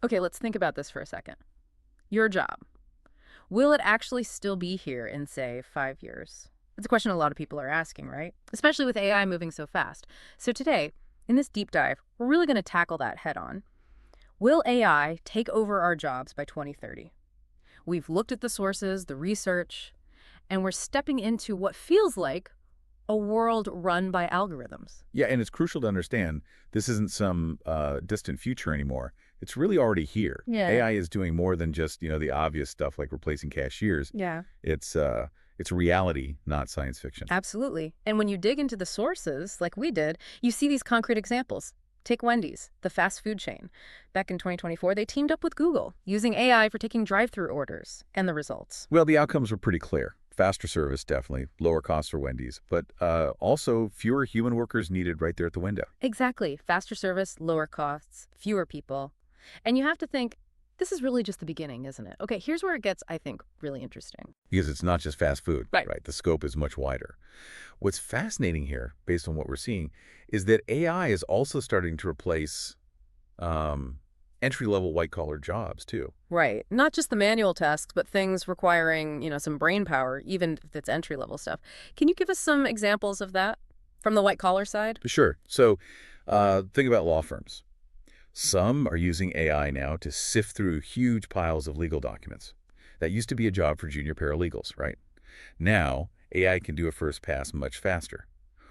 Okay, let's think about this for a second. Your job. Will it actually still be here in, say, 5 years? It's a question a lot of people are asking, right? Especially with AI moving so fast. So today, in this deep dive, we're really going to tackle that head on. Will AI take over our jobs by 2030? We've looked at the sources, the research, and we're stepping into what feels like a world run by algorithms. Yeah, and it's crucial to understand this isn't some distant future anymore. It's really already here. Yeah. AI is doing more than just, the obvious stuff like replacing cashiers. Yeah. It's reality, not science fiction. Absolutely. And when you dig into the sources, like we did, you see these concrete examples. Take Wendy's, the fast food chain. Back in 2024, they teamed up with Google, using AI for taking drive-thru orders, and the results. Well, the outcomes were pretty clear. Faster service, definitely. Lower costs for Wendy's. But also fewer human workers needed right there at the window. Exactly. Faster service, lower costs, fewer people. And you have to think, this is really just the beginning, isn't it? Okay, here's where it gets, I think, really interesting. Because it's not just fast food, Right. The scope is much wider. What's fascinating here, based on what we're seeing, is that AI is also starting to replace entry-level white-collar jobs, too. Right. Not just the manual tasks, but things requiring, some brain power, even if it's entry-level stuff. Can you give us some examples of that from the white-collar side? Sure. So think about law firms. Some are using AI now to sift through huge piles of legal documents. That used to be a job for junior paralegals, right? Now, AI can do a first pass much faster.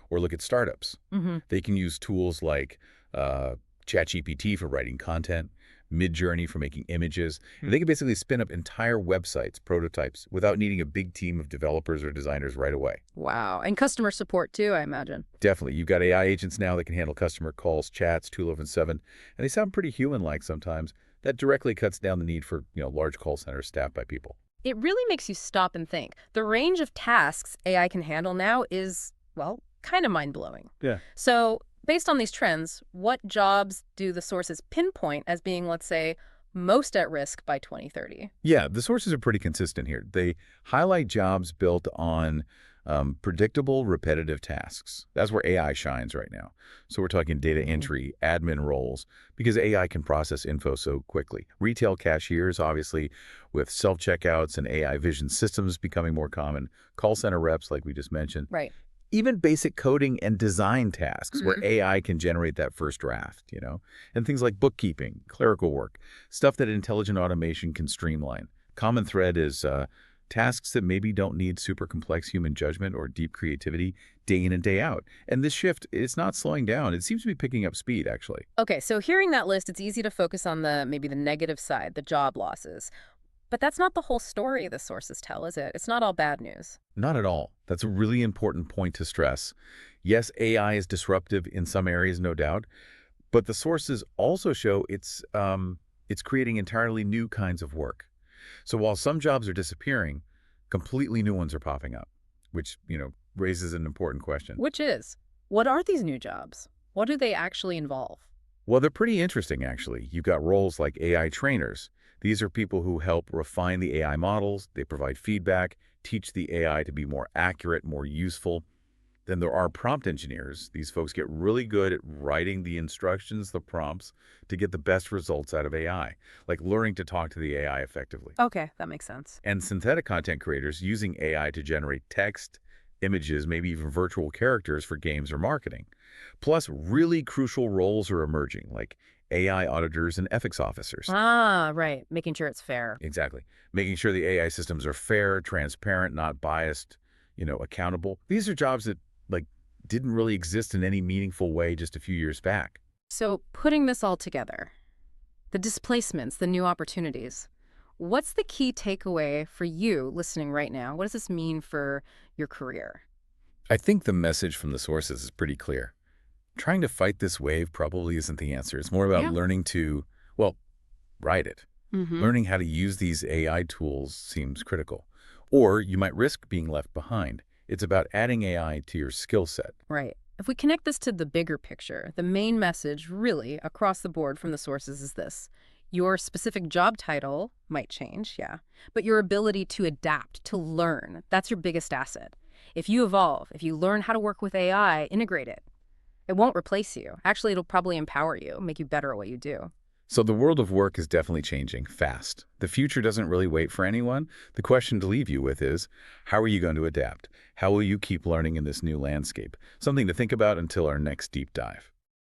Or look at startups. Mm-hmm. They can use tools like ChatGPT for writing content, Midjourney for making images. And they can basically spin up entire websites, prototypes, without needing a big team of developers or designers right away. Wow. And customer support, too, I imagine. Definitely. You've got AI agents now that can handle customer calls, chats, 211-7, and they sound pretty human-like sometimes. That directly cuts down the need for, large call centers staffed by people. It really makes you stop and think. The range of tasks AI can handle now is, well, kind of mind-blowing. Yeah. So based on these trends, what jobs do the sources pinpoint as being, let's say, most at risk by 2030? Yeah, the sources are pretty consistent here. They highlight jobs built on predictable, repetitive tasks. That's where AI shines right now. So we're talking data entry, admin roles, because AI can process info so quickly. Retail cashiers, obviously, with self-checkouts and AI vision systems becoming more common. Call center reps, like we just mentioned. Right. Even basic coding and design tasks where AI can generate that first draft, and things like bookkeeping, clerical work, stuff that intelligent automation can streamline. Common thread is tasks that maybe don't need super complex human judgment or deep creativity day in and day out. And this shift, it's not slowing down. It seems to be picking up speed, actually. Okay, so hearing that list, it's easy to focus on maybe the negative side, the job losses. But that's not the whole story the sources tell, is it? It's not all bad news. Not at all. That's a really important point to stress. Yes, AI is disruptive in some areas, no doubt, but the sources also show it's creating entirely new kinds of work. So while some jobs are disappearing, completely new ones are popping up, which, raises an important question. Which is, what are these new jobs? What do they actually involve? Well, they're pretty interesting, actually. You've got roles like AI trainers. These are people who help refine the AI models. They provide feedback, teach the AI to be more accurate, more useful. Then there are prompt engineers. These folks get really good at writing the instructions, the prompts, to get the best results out of AI, like learning to talk to the AI effectively. Okay, that makes sense. And synthetic content creators using AI to generate text, images, maybe even virtual characters for games or marketing. Plus, really crucial roles are emerging, like AI auditors and ethics officers. Ah, right. Making sure it's fair. Exactly. Making sure the AI systems are fair, transparent, not biased, accountable. These are jobs that, didn't really exist in any meaningful way just a few years back. So putting this all together, the displacements, the new opportunities, what's the key takeaway for you listening right now? What does this mean for your career? I think the message from the sources is pretty clear. Trying to fight this wave probably isn't the answer. It's more about learning to, ride it. Learning how to use these AI tools seems critical. Or you might risk being left behind. It's about adding AI to your skill set. Right. If we connect this to the bigger picture, the main message really across the board from the sources is this. Your specific job title might change, but your ability to adapt, to learn, that's your biggest asset. If you evolve, if you learn how to work with AI, integrate it. It won't replace you. Actually, it'll probably empower you, make you better at what you do. So the world of work is definitely changing fast. The future doesn't really wait for anyone. The question to leave you with is, how are you going to adapt? How will you keep learning in this new landscape? Something to think about until our next deep dive.